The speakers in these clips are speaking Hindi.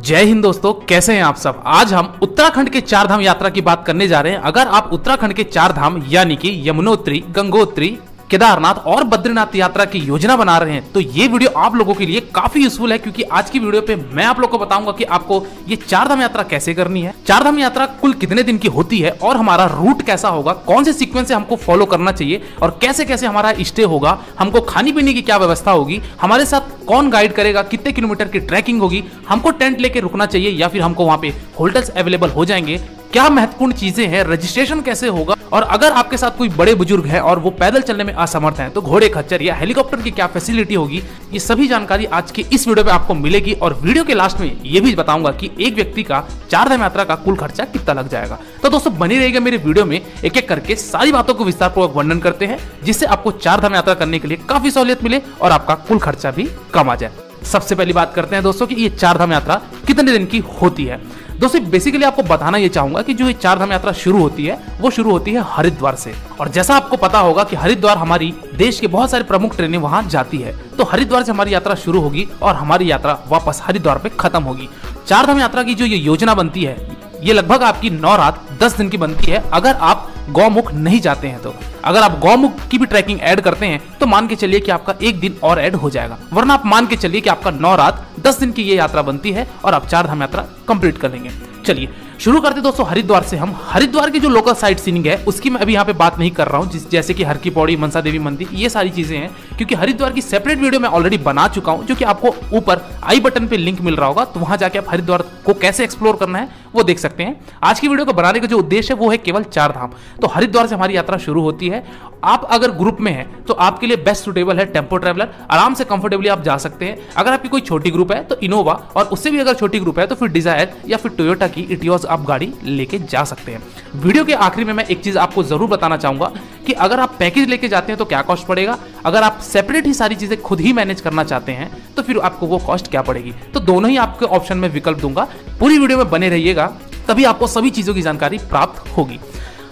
जय हिंद दोस्तों, कैसे हैं आप सब। आज हम उत्तराखंड के चार धाम यात्रा की बात करने जा रहे हैं। अगर आप उत्तराखंड के चार धाम यानी कि यमुनोत्री, गंगोत्री, केदारनाथ और बद्रीनाथ यात्रा की योजना बना रहे हैं तो ये वीडियो आप लोगों के लिए काफी यूजफुल है, क्योंकि आज की वीडियो पे मैं आप लोगों को बताऊंगा कि आपको ये चार धाम यात्रा कैसे करनी है, चार धाम यात्रा कुल कितने दिन की होती है और हमारा रूट कैसा होगा, कौन से सीक्वेंस से हमको फॉलो करना चाहिए और कैसे कैसे हमारा स्टे होगा, हमको खाने पीने की क्या व्यवस्था होगी, हमारे साथ कौन गाइड करेगा, कितने किलोमीटर की ट्रैकिंग होगी, हमको टेंट लेके रुकना चाहिए या फिर हमको वहां पे होटल्स अवेलेबल हो जाएंगे, क्या महत्वपूर्ण चीजें हैं, रजिस्ट्रेशन कैसे होगा, और अगर आपके साथ कोई बड़े बुजुर्ग हैं और वो पैदल चलने में असमर्थ हैं तो घोड़े, खच्चर या हेलीकॉप्टर की क्या फैसिलिटी होगी, ये सभी जानकारी आज के इस वीडियो में आपको मिलेगी। और वीडियो के लास्ट में ये भी बताऊंगा कि एक व्यक्ति का चार धाम यात्रा का कुल खर्चा कितना लग जाएगा। तो दोस्तों बनी रहेगा मेरे वीडियो में, एक एक करके सारी बातों को विस्तारपूर्वक वर्णन करते हैं, जिससे आपको चार धाम यात्रा करने के लिए काफी सहूलियत मिले और आपका कुल खर्चा भी कम आ जाए। सबसे पहली बात करते हैं दोस्तों कि ये चार धाम यात्रा कितने दिन की होती है। दोस्तों बेसिकली आपको बताना ये चाहूंगा कि जो ये चार धाम यात्रा शुरू होती है वो शुरू होती है हरिद्वार से। और जैसा आपको पता होगा कि हरिद्वार हमारी देश के बहुत सारे प्रमुख ट्रेनें वहां जाती है, तो हरिद्वार से हमारी यात्रा शुरू होगी और हमारी यात्रा वापस हरिद्वार पे खत्म होगी। चार धाम यात्रा की जो ये योजना बनती है ये लगभग आपकी 9 रात 10 दिन की बनती है, अगर आप गौमुख नहीं जाते हैं तो। अगर आप गौमुख की भी ट्रैकिंग ऐड करते हैं तो मान के चलिए कि आपका एक दिन और ऐड हो जाएगा, वरना आप मान के चलिए कि आपका 9 रात 10 दिन की ये यात्रा बनती है और आप चार धाम यात्रा कंप्लीट कर लेंगे। चलिए शुरू करते दोस्तों हरिद्वार से। हम हरिद्वार की जो लोकल साइट सीइंग है उसकी मैं अभी यहाँ पे बात नहीं कर रहा हूँ, जैसे कि हर की पौड़ी, मनसा देवी मंदिर, ये सारी चीजें हैं, क्योंकि हरिद्वार की सेपरेट वीडियो मैं ऑलरेडी बना चुका हूँ, जो कि आपको ऊपर आई बटन पे लिंक मिल रहा होगा, तो वहां जाके आप हरिद्वार को कैसे एक्सप्लोर करना है वो देख सकते हैं। आज की वीडियो को बनाने का जो उद्देश्य है वो है केवल चार धाम। तो हरिद्वार से हमारी यात्रा शुरू होती है। आप अगर ग्रुप में हैं तो आपके लिए बेस्ट सुटेबल है टेम्पो ट्रैवलर, आराम से कंफर्टेबली आप जा सकते हैं। अगर आपकी कोई छोटी ग्रुप है तो इनोवा, और उससे भी अगर छोटी ग्रुप है तो फिर डिजायर या फिर टोयोटा की इटियोस आप गाड़ी लेके जा सकते हैं। वीडियो के आखिरी में मैं एक चीज आपको जरूर बताना चाहूंगा कि अगर आप पैकेज लेके जाते हैं तो क्या कॉस्ट पड़ेगा, अगर आप सेपरेट ही सारी चीजें खुद ही मैनेज करना चाहते हैं तो फिर आपको वो कॉस्ट क्या पड़ेगी। तो दोनों ही आपके ऑप्शन में विकल्प दूंगा, पूरी वीडियो में बने रहिएगा, तभी आपको सभी चीजों की जानकारी प्राप्त होगी।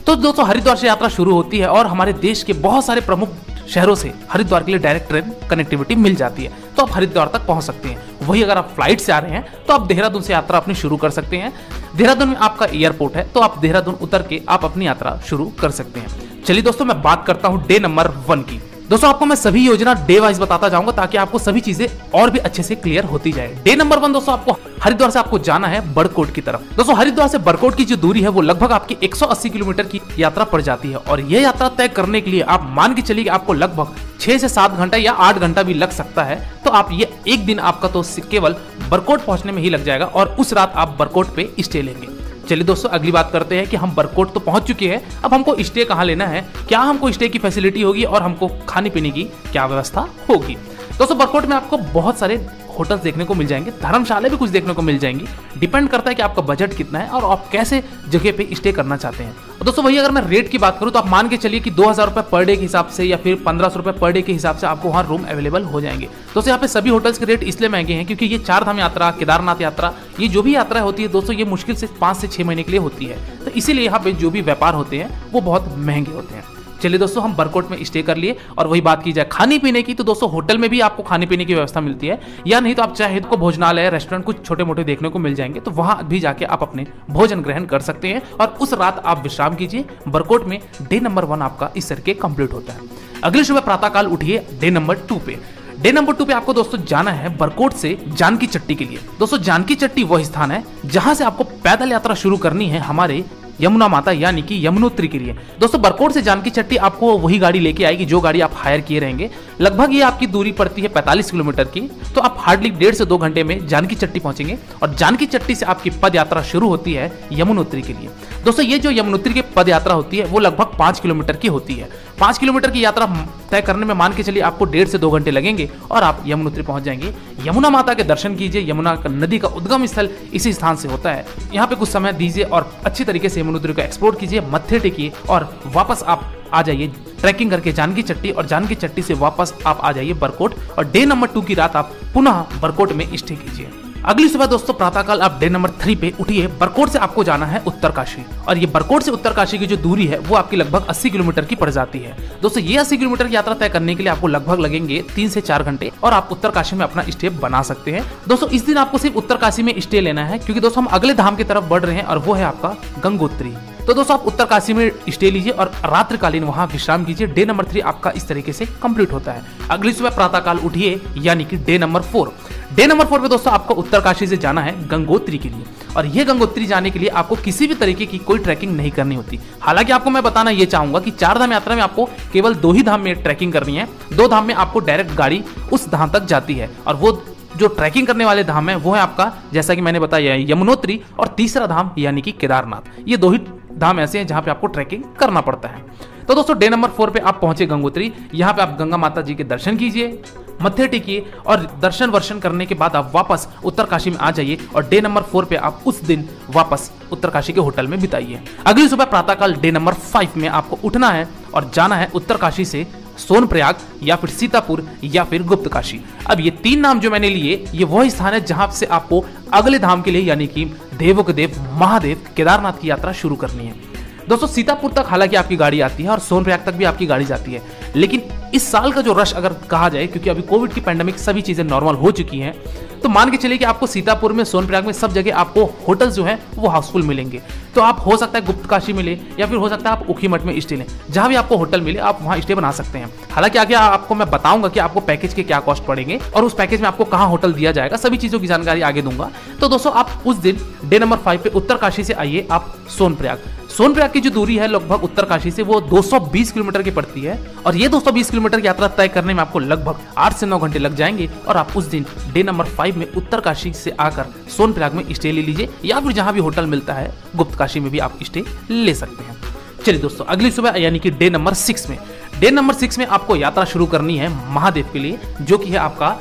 तो दोस्तों हरिद्वार से यात्रा शुरू होती है और हमारे देश के बहुत सारे प्रमुख शहरों से हरिद्वार के लिए डायरेक्ट ट्रेन कनेक्टिविटी मिल जाती है, तो आप हरिद्वार तक पहुंच सकते हैं। वही अगर आप फ्लाइट से आ रहे हैं तो आप देहरादून से यात्रा अपनी शुरू कर सकते हैं। देहरादून में आपका एयरपोर्ट है तो आप देहरादून उतर के आप अपनी यात्रा शुरू कर सकते हैं। चलिए दोस्तों मैं बात करता हूं डे नंबर 1 की। दोस्तों आपको मैं सभी योजना डे वाइज बताता जाऊंगा ताकि आपको सभी चीजें और भी अच्छे से क्लियर होती जाए। डे नंबर 1 दोस्तों आपको हरिद्वार से आपको जाना है बरकोट की तरफ। दोस्तों हरिद्वार से बरकोट की जो दूरी है वो लगभग आपकी 180 किलोमीटर की यात्रा पड़ जाती है, और यह यात्रा तय करने के लिए आप मान के चलिए कि आपको लगभग 6 से 7 घंटा या 8 घंटा भी लग सकता है। तो आप ये एक दिन आपका तो केवल बरकोट पहुंचने में ही लग जाएगा और उस रात आप बरकोट पे स्टे लेंगे। चलिए दोस्तों अगली बात करते हैं कि हम बरकोट तो पहुंच चुके हैं, अब हमको स्टे कहां लेना है, क्या हमको स्टे की फैसिलिटी होगी और हमको खाने पीने की क्या व्यवस्था होगी। दोस्तों बरकोट में आपको बहुत सारे होटल्स देखने को मिल जाएंगे, धर्मशाला भी कुछ देखने को मिल जाएंगी, डिपेंड करता है कि आपका बजट कितना है और आप कैसे जगह पे स्टे करना चाहते हैं। और दोस्तों वही अगर मैं रेट की बात करूं तो आप मान के चलिए कि 2000 रुपए पर डे के हिसाब से या फिर 1500 रुपए पर डे के हिसाब से आपको वहां रूम अवेलेबल हो जाएंगे। दोस्तों यहाँ पे सभी होटल्स के रेट इसलिए महंगे हैं क्योंकि ये चार धाम यात्रा, केदारनाथ यात्रा, ये जो भी यात्रा होती है दोस्तों ये मुश्किल से 5 से 6 महीने के लिए होती है, तो इसीलिए यहाँ पे जो भी व्यापार होते हैं वो बहुत महंगे होते हैं। चलिए दोस्तों हम बरकोट में स्टे कर लिए, और वही बात की जाए खाने पीने की तो दोस्तों होटल में भी आपको खाने पीने की व्यवस्था मिलती है, या नहीं तो आप चाहे तो भोजनालय, रेस्टोरेंट कुछ छोटे मोटे देखने को मिल जाएंगे, तो वहां भी जाके आप अपने भोजन ग्रहण कर सकते हैं और उस रात आप विश्राम कीजिए। बरकोट में डे नंबर 1 आपका इस तरह के कंप्लीट होता है। अगले सुबह प्रातःकाल उठिए डे नंबर 2 पे। डे नंबर 2 पे आपको दोस्तों जाना है बरकोट से जानकी चट्टी के लिए। दोस्तों जानकी चट्टी वह स्थान है जहां से आपको पैदल यात्रा शुरू करनी है हमारे यमुना माता यानी कि यमुनोत्री के लिए। दोस्तों बरकोट से जानकी चट्टी आपको वही गाड़ी लेके आएगी जो गाड़ी आप हायर किए रहेंगे। लगभग ये आपकी दूरी पड़ती है 45 किलोमीटर की, तो आप हार्डली 1.5 से 2 घंटे में जानकी चट्टी पहुंचेंगे और जानकी चट्टी से आपकी पद यात्रा शुरू होती है यमुनोत्री के लिए। दोस्तों ये जो यमुनोत्री की पद यात्रा होती है वो लगभग 5 किलोमीटर की होती है। 5 किलोमीटर की यात्रा तय करने में मान के चलिए आपको 1.5 से 2 घंटे लगेंगे और आप यमुनोत्री पहुंच जाएंगे। यमुना माता के दर्शन कीजिए, यमुना नदी का उद्गम स्थल इसी स्थान से होता है। यहाँ पे कुछ समय दीजिए और अच्छी तरीके से यमुनोत्री को एक्सप्लोर कीजिए, मत्थे टेकिए और वापस आप आ जाइए ट्रैकिंग करके जानकी चट्टी, और जानकी चट्टी से वापस आप आ जाइए बरकोट, और डे नंबर 2 की रात आप पुनः बरकोट में स्टे कीजिए। अगली सुबह दोस्तों प्रातःकाल आप डे नंबर 3 पे उठिए। बरकोट से आपको जाना है उत्तरकाशी, और ये बरकोट से उत्तरकाशी की जो दूरी है वो आपकी लगभग 80 किलोमीटर की पड़ जाती है। दोस्तों ये 80 किलोमीटर की यात्रा तय करने के लिए आपको लगभग लगेंगे 3 से 4 घंटे, और आप उत्तरकाशी में अपना स्टे बना सकते हैं। दोस्तों इस दिन आपको सिर्फ उत्तरकाशी में स्टे लेना है, क्योंकि दोस्तों हम अगले धाम की तरफ बढ़ रहे हैं और वो है आपका गंगोत्री। तो दोस्तों आप उत्तरकाशी में स्टे लीजिए और रात्रिकालीन वहां विश्राम कीजिए। डे नंबर 3 आपका इस तरीके से कंप्लीट होता है। अगली सुबह प्रातःकाल उठिए, यानी कि डे नंबर 4। डे नंबर 4 पे दोस्तों आपको उत्तरकाशी से जाना है गंगोत्री के लिए, और ये गंगोत्री जाने के लिए आपको किसी भी तरीके की कोई ट्रैकिंग नहीं करनी होती। हालांकि आपको मैं बताना ये चाहूंगा कि 4 धाम यात्रा में आपको केवल 2 ही धाम में ट्रैकिंग करनी है। 2 धाम में आपको डायरेक्ट गाड़ी उस धाम तक जाती है, और वो जो ट्रैकिंग करने वाले धाम है वो है आपका, जैसा कि मैंने बताया, यमुनोत्री, और तीसरा धाम यानी कि केदारनाथ। ये 2 ही धाम ऐसे हैं जहां पे आपको ट्रैकिंग करना पड़ता है। तो दोस्तों डे नंबर 4 पे आप पहुंचे गंगोत्री। यहाँ पे आप गंगा माता जी के दर्शन कीजिए, मत्थे टेकिए, और दर्शन वर्शन करने के बाद आप वापस उत्तरकाशी में आ जाइए, और डे नंबर 4 पे आप उस दिन वापस उत्तरकाशी के होटल में बिताइए। अगली सुबह प्रातःकाल डे नंबर 5 में आपको उठना है और जाना है उत्तरकाशी से सोनप्रयाग, या फिर सीतापुर, या फिर गुप्तकाशी। अब ये 3 नाम जो मैंने लिए, ये वही स्थान है जहां से आपको अगले धाम के लिए, यानी कि देवों के देव महादेव केदारनाथ की यात्रा शुरू करनी है। दोस्तों सीतापुर तक हालांकि आपकी गाड़ी आती है और सोनप्रयाग तक भी आपकी गाड़ी जाती है, लेकिन इस साल का जो रश अगर कहा जाए, क्योंकि अभी कोविड की पैंडेमिक सभी चीजें नॉर्मल हो चुकी हैं, तो मान के चलिए कि आपको सीतापुर में, सोनप्रयाग में, सब जगह आपको होटल जो है वो हाउसफुल मिलेंगे। तो आप हो सकता है गुप्तकाशी में ले, या फिर हो सकता है आप ऊखीमठ में स्टे लें। जहां भी आपको होटल मिले आप वहां स्टे बना सकते हैं। हालांकि आगे आपको मैं बताऊंगा कि आपको पैकेज के क्या कॉस्ट पड़ेंगे और उस पैकेज में आपको कहां होटल दिया जाएगा, सभी चीजों की जानकारी आगे दूंगा। तो दोस्तों आप उस दिन डे नंबर 5 पे उत्तरकाशी से आइए आप सोनप्रयाग। सोनप्रयाग की जो दूरी है लगभग उत्तरकाशी से वो 220 किलोमीटर की पड़ती है, और ये 220 किलोमीटर की यात्रा तय करने में आपको लगभग 8 से 9 घंटे लग जाएंगे। और आप उस दिन डे नंबर 5 में उत्तरकाशी से आकर सोनप्रयाग में स्टे ले लीजिए, या फिर जहां भी होटल मिलता है गुप्तकाशी में भी आप स्टे ले सकते हैं। चलिए दोस्तों अगली सुबह यानी कि डे नंबर 6 में, डे नंबर 6 में आपको यात्रा शुरू करनी है महादेव के लिए, जो कि है आपका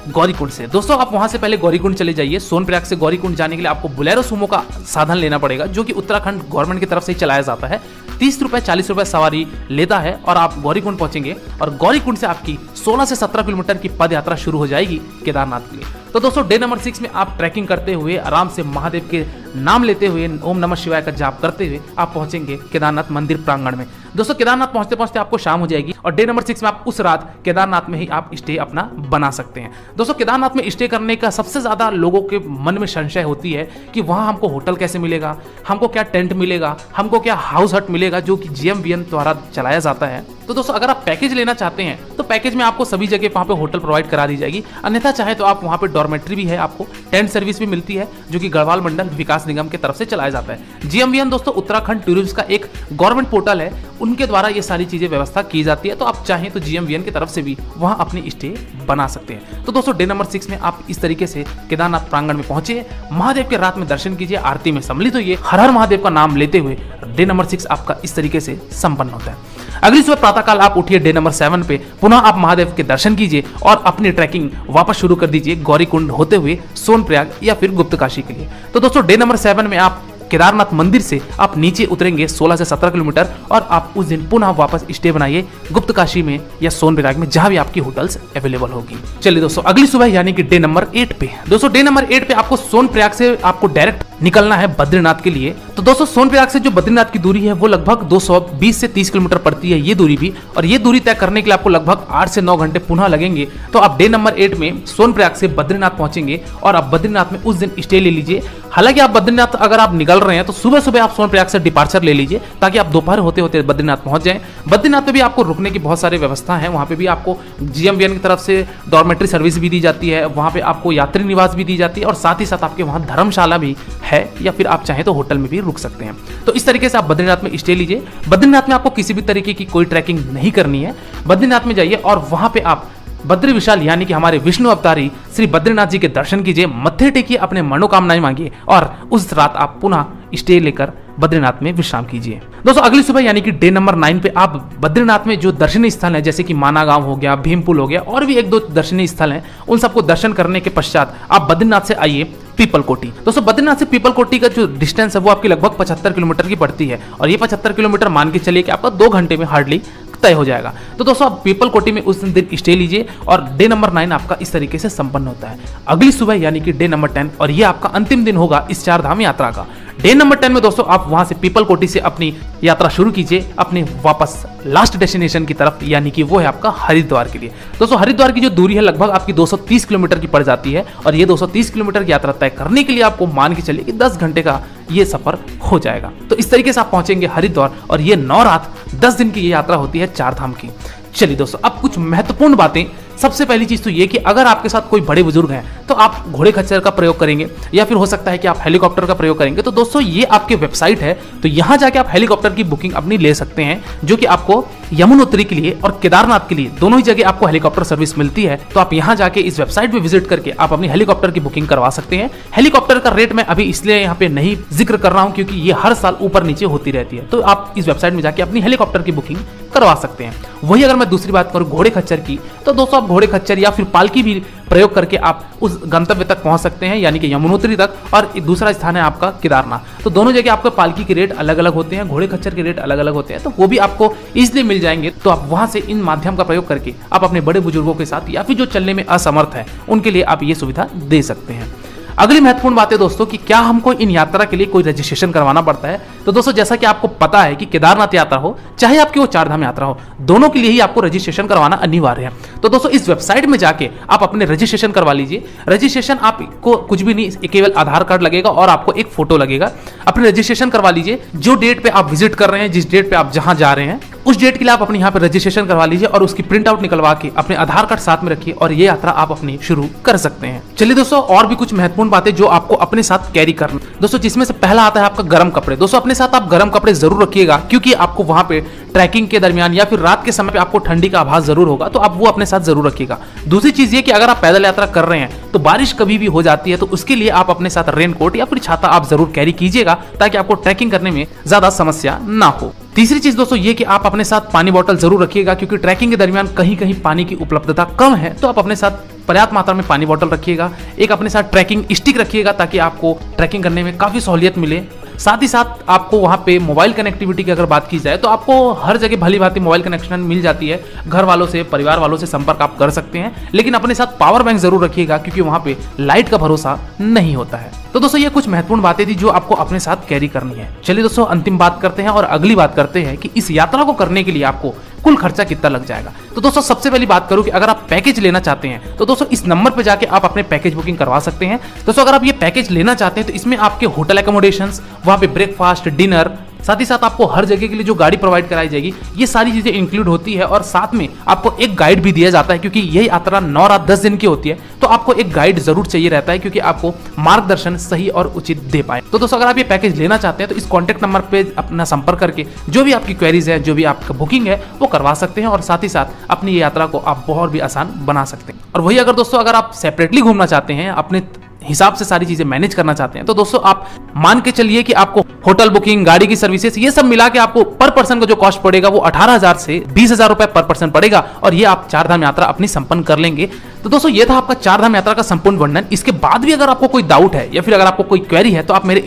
गौरीकुंड से। दोस्तों आप वहां से पहले गौरीकुंड चले जाइए। सोनप्रयाग से गौरीकुंड जाने के लिए आपको बोलेरो सुमो का साधन लेना पड़ेगा, जो कि उत्तराखंड गवर्नमेंट की तरफ से चलाया जाता है। 30 रुपए 40 रुपए सवारी लेता है, और आप गौरीकुंड पहुंचेंगे, और गौरीकुंड से आपकी 16 से 17 किलोमीटर की पद यात्रा शुरू हो जाएगी केदारनाथ के लिए। तो दोस्तों डे नंबर 6 में आप ट्रैकिंग करते हुए, आराम से महादेव के नाम लेते हुए, ओम नमः शिवाय का जाप करते हुए आप पहुंचेंगे केदारनाथ मंदिर प्रांगण में। दोस्तों केदारनाथ पहुंचते पहुंचते आपको शाम हो जाएगी, और डे नंबर 6 में आप उस रात केदारनाथ में ही आप स्टे अपना बना सकते हैं। दोस्तों केदारनाथ में स्टे करने का सबसे ज्यादा लोगों के मन में संशय होती है कि वहां हमको होटल कैसे मिलेगा, हमको क्या टेंट मिलेगा, हमको क्या हाउस हट मिलेगा, जो कि GMVN द्वारा चलाया जाता है। तो दोस्तों अगर आप पैकेज लेना चाहते हैं तो पैकेज में आपको सभी जगह वहां पे होटल प्रोवाइड करा दी जाएगी। अन्यथा चाहे तो आप वहां पे डॉर्मेट्री भी है, आपको टेंट सर्विस भी मिलती है, जो कि गढ़वाल मंडल विकास निगम की तरफ से चलाया जाता है। GMVN दोस्तों उत्तराखंड टूरिज्म का एक गवर्नमेंट पोर्टल है, उनके द्वारा ये सारी चीजें व्यवस्था की जाती है। तो आप चाहें तो GMVN की तरफ से भी वहां अपनी स्टे बना सकते हैं। तो दोस्तों डे नंबर 6 में आप इस तरीके से केदारनाथ प्रांगण में पहुंचे, महादेव के रात में दर्शन कीजिए, आरती में सम्मिलित होइए, हर हर महादेव का नाम लेते हुए डे नंबर 6 आपका इस तरीके से संपन्न होता है। अगली सुबह प्रातःकाल आप उठिए डे नंबर 7 पे, पुनः आप महादेव के दर्शन कीजिए और अपनी ट्रैकिंग वापस शुरू कर दीजिए गौरीकुंड होते हुए सोनप्रयाग या फिर गुप्तकाशी के लिए। तो दोस्तों डे नंबर 7 में आप केदारनाथ मंदिर से आप नीचे उतरेंगे 16 से 17 किलोमीटर, और आप उस दिन पुनः वापस स्टे बनाइए गुप्तकाशी में या सोनप्रयाग में, जहां भी आपकी होटल्स अवेलेबल होगी। चलिए दोस्तों अगली सुबह यानी कि डे नंबर 8 पे, दोस्तों डे नंबर 8 पे आपको सोनप्रयाग से आपको डायरेक्ट निकलना है बद्रीनाथ के लिए। तो दोस्तों सोनप्रयाग से जो बद्रीनाथ की दूरी है वो लगभग 220 से 30 किलोमीटर पड़ती है ये दूरी भी, और ये दूरी तय करने के लिए आपको लगभग 8 से 9 घंटे पुनः लगेंगे। तो आप डे नंबर 8 में सोनप्रयाग से बद्रीनाथ पहुंचेंगे, और आप बद्रीनाथ में उस दिन स्टे ले लीजिए। हालांकि आप बद्रीनाथ अगर आप निकल रहे हैं तो सुबह सुबह आप सोनप्रयाग से डिपार्चर ले लीजिए, ताकि आप दोपहर होते होते बद्रीनाथ पहुंच जाएं। बद्रीनाथ में भी आपको रुकने की बहुत सारी व्यवस्था है, वहां पे भी आपको GMVN की तरफ से डॉर्मेट्री सर्विस भी दी जाती है, वहां पे आपको यात्री निवास भी दी जाती है, और साथ ही साथ आपके वहां धर्मशाला भी है, या फिर आप चाहें तो होटल में भी रुक सकते हैं। तो इस तरीके से आप बद्रीनाथ में स्टे लीजिए। बद्रीनाथ में आपको किसी भी तरीके की कोई ट्रैकिंग नहीं करनी है। बद्रीनाथ में जाइए और वहां पे आप बद्री विशाल यानी कि हमारे विष्णु अवतारी श्री बद्रीनाथ जी के दर्शन कीजिए, मत्थे टेकिए, अपने मनोकामनाएं मांगिए, और उस रात आप पुनः स्टे लेकर बद्रीनाथ में विश्राम कीजिए। दोस्तों अगली सुबह यानी कि डे नंबर 9 पे आप बद्रीनाथ में जो दर्शनीय स्थल है, जैसे कि माना गांव हो गया, भीमपुल हो गया, और भी 1-2 दर्शनीय स्थल हैं, उन सबको दर्शन करने के पश्चात आप बद्रीनाथ से आइए पीपलकोटी। दोस्तों बद्रीनाथ से पीपलकोटी का जो डिस्टेंस है वो आपकी लगभग 75 किलोमीटर की पड़ती है, और ये 75 किलोमीटर मान के चलिए कि आपका 2 घंटे में हार्डली तय हो जाएगा। तो दोस्तों आप पीपल कोटी में उस दिन स्टे लीजिए और डे नंबर 9 आपका इस तरीके से संपन्न होता है। अगली सुबह यानी कि डे नंबर 10, और ये आपका अंतिम दिन होगा इस 4 धाम यात्रा का। डे नंबर 10 में दोस्तों आप वहां से पीपल कोटी से अपनी यात्रा शुरू कीजिए अपने वापस लास्ट डेस्टिनेशन की तरफ, यानी कि वो है आपका हरिद्वार के लिए। दोस्तों हरिद्वार की जो दूरी है लगभग आपकी 230 किलोमीटर की पड़ जाती है, और ये 230 किलोमीटर की यात्रा तय करने के लिए आपको मान के चलिए कि 10 घंटे का ये सफर हो जाएगा। तो इस तरीके से आप पहुंचेंगे हरिद्वार, और ये 9 रात 10 दिन की ये यात्रा होती है 4 धाम की। चलिए दोस्तों अब कुछ महत्वपूर्ण बातें। सबसे पहली चीज तो ये कि अगर आपके साथ कोई बड़े बुजुर्ग हैं तो आप घोड़े खच्चर का प्रयोग करेंगे, या फिर हो सकता है कि आप हेलीकॉप्टर का प्रयोग करेंगे। तो दोस्तों ये आपके वेबसाइट है, तो यहां जाके आप हेलीकॉप्टर की बुकिंग अपनी ले सकते हैं, जो कि आपको यमुनोत्री के लिए और केदारनाथ के लिए दोनों ही जगह आपको हेलीकॉप्टर सर्विस मिलती है। तो आप यहां जाके इस वेबसाइट पे विजिट करके आप अपनी हेलीकॉप्टर की बुकिंग करवा सकते हैं। हेलीकॉप्टर का रेट मैं अभी इसलिए यहाँ पे नहीं जिक्र कर रहा हूँ क्योंकि ये हर साल ऊपर नीचे होती रहती है। तो आप इस वेबसाइट में जाके अपनी हेलीकॉप्टर की बुकिंग करवा सकते हैं। वही अगर मैं दूसरी बात करूं घोड़े खच्चर की, तो दोस्तों आप घोड़े खच्चर या फिर पालकी भी प्रयोग करके आप उस गंतव्य तक पहुंच सकते हैं, यानी कि यमुनोत्री तक, और दूसरा स्थान है आपका केदारनाथ। तो दोनों जगह आपके पालकी के रेट अलग अलग होते हैं, घोड़े खच्चर के रेट अलग अलग होते हैं, तो वो भी आपको इजीली मिल जाएंगे। तो आप वहां से इन माध्यम का प्रयोग करके आप अपने बड़े बुजुर्गों के साथ या फिर जो चलने में असमर्थ है उनके लिए आप ये सुविधा दे सकते हैं। अगली महत्वपूर्ण बात है दोस्तों कि क्या हमको इन यात्रा के लिए कोई रजिस्ट्रेशन करवाना पड़ता है। तो दोस्तों जैसा कि आपको पता है कि केदारनाथ यात्रा हो चाहे आपकी वो 4 धाम यात्रा हो, दोनों के लिए ही आपको रजिस्ट्रेशन करवाना अनिवार्य है। तो दोस्तों इस वेबसाइट में जाके आप अपने रजिस्ट्रेशन करवा लीजिए। रजिस्ट्रेशन आपको कुछ भी नहीं, केवल आधार कार्ड लगेगा और आपको एक फोटो लगेगा। अपने रजिस्ट्रेशन करवा लीजिए। जो डेट पे आप विजिट कर रहे हैं, जिस डेट पे आप जहां जा रहे हैं, उस डेट के लिए आप अपने यहाँ पे रजिस्ट्रेशन करवा लीजिए और उसकी प्रिंट आउट निकलवा के अपने आधार कार्ड साथ में रखिए और ये यात्रा आप अपनी शुरू कर सकते हैं। चलिए दोस्तों और भी कुछ महत्वपूर्ण बातें जो आपको अपने साथ कैरी करना दोस्तों, जिसमें से पहला आता है आपका गर्म कपड़े। दोस्तों अपने साथ आप गर्म कपड़े जरूर रखिएगा, क्योंकि आपको वहां पे ट्रैकिंग के दरमियान या फिर रात के समय पे आपको ठंडी का आभास जरूर होगा, तो आप वो अपने साथ जरूर रखिएगा। दूसरी चीज ये कि अगर आप पैदल यात्रा कर रहे हैं तो बारिश कभी भी हो जाती है, तो उसके लिए आप अपने साथ रेनकोट या फिर छाता आप जरूर कैरी कीजिएगा, ताकि आपको ट्रैकिंग करने में ज्यादा समस्या ना हो। तीसरी चीज दोस्तों ये कि आप अपने साथ पानी बोतल जरूर रखिएगा, क्योंकि ट्रैकिंग के दरमियान कहीं कहीं पानी की उपलब्धता कम है, तो आप अपने साथ पर्याप्त मात्रा में पानी बोतल रखिएगा। एक अपने साथ ट्रैकिंग स्टिक रखिएगा, ताकि आपको ट्रैकिंग करने में काफी सहूलियत मिले। साथ ही साथ आपको वहां पे मोबाइल कनेक्टिविटी की अगर बात की जाए तो आपको हर जगह भली भांति मोबाइल कनेक्शन मिल जाती है। घर वालों से, परिवार वालों से संपर्क आप कर सकते हैं, लेकिन अपने साथ पावर बैंक जरूर रखिएगा, क्योंकि वहां पे लाइट का भरोसा नहीं होता है। तो दोस्तों ये कुछ महत्वपूर्ण बातें थी जो आपको अपने साथ कैरी करनी है। चलिए दोस्तों अंतिम बात करते हैं और अगली बात करते हैं कि इस यात्रा को करने के लिए आपको कुल खर्चा कितना लग जाएगा। तो दोस्तों सबसे पहली बात करूं कि अगर आप पैकेज लेना चाहते हैं तो दोस्तों इस नंबर पे जाके आप अपने पैकेज बुकिंग करवा सकते हैं। दोस्तों अगर आप ये पैकेज लेना चाहते हैं तो इसमें आपके होटल एकोमोडेशंस, वहां पे ब्रेकफास्ट, डिनर, साथ ही साथ आपको हर जगह के लिए जो गाड़ी प्रोवाइड कराई जाएगी, ये सारी चीजें इंक्लूड होती है। और साथ में आपको एक गाइड भी दिया जाता है, क्योंकि यही यात्रा 9 रात 10 दिन की होती है, तो आपको एक गाइड जरूर चाहिए रहता है, क्योंकि आपको मार्गदर्शन सही और उचित दे पाए। तो दोस्तों अगर आप ये पैकेज लेना चाहते हैं तो इस कॉन्टैक्ट नंबर पे अपना संपर्क करके जो भी आपकी क्वेरीज है, जो भी आपका बुकिंग है, वो करवा सकते हैं, और साथ ही साथ अपनी ये यात्रा को आप बहुत भी आसान बना सकते हैं। और वही अगर दोस्तों अगर आप सेपरेटली घूमना चाहते हैं, अपने हिसाब से सारी चीजें मैनेज करना चाहते हैं, तो दोस्तों आप मान के चलिए कि आपको होटल बुकिंग, गाड़ी की सर्विसेज, ये सब मिला के आपको पर पर्सन का जो कॉस्ट पड़ेगा वो 18,000 से 20,000 रुपए पर पर्सन पड़ेगा, और ये आप 4 धाम यात्रा अपनी संपन्न कर लेंगे। तो दोस्तों ये था आपका 4 धाम यात्रा का संपूर्ण वर्णन। इसके बाद भी अगर आपको कोई डाउट है या फिर अगर आपको कोई क्वेरी है तो आप मेरे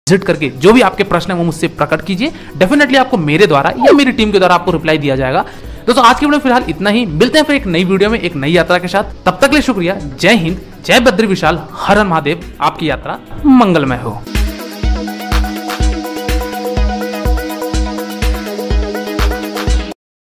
विजिट करके जो भी आपके प्रश्न है वो मुझसे प्रकट कीजिए। डेफिनेटली आपको मेरे द्वारा या मेरी टीम के द्वारा आपको रिप्लाई दिया जाएगा। दोस्तों आज की वीडियो फिलहाल इतना ही, मिलते हैं फिर एक नई वीडियो में एक नई यात्रा के साथ। तब तक के लिए शुक्रिया। जय हिंद, जय बद्री विशाल, हर हर महादेव। आपकी यात्रा मंगलमय हो।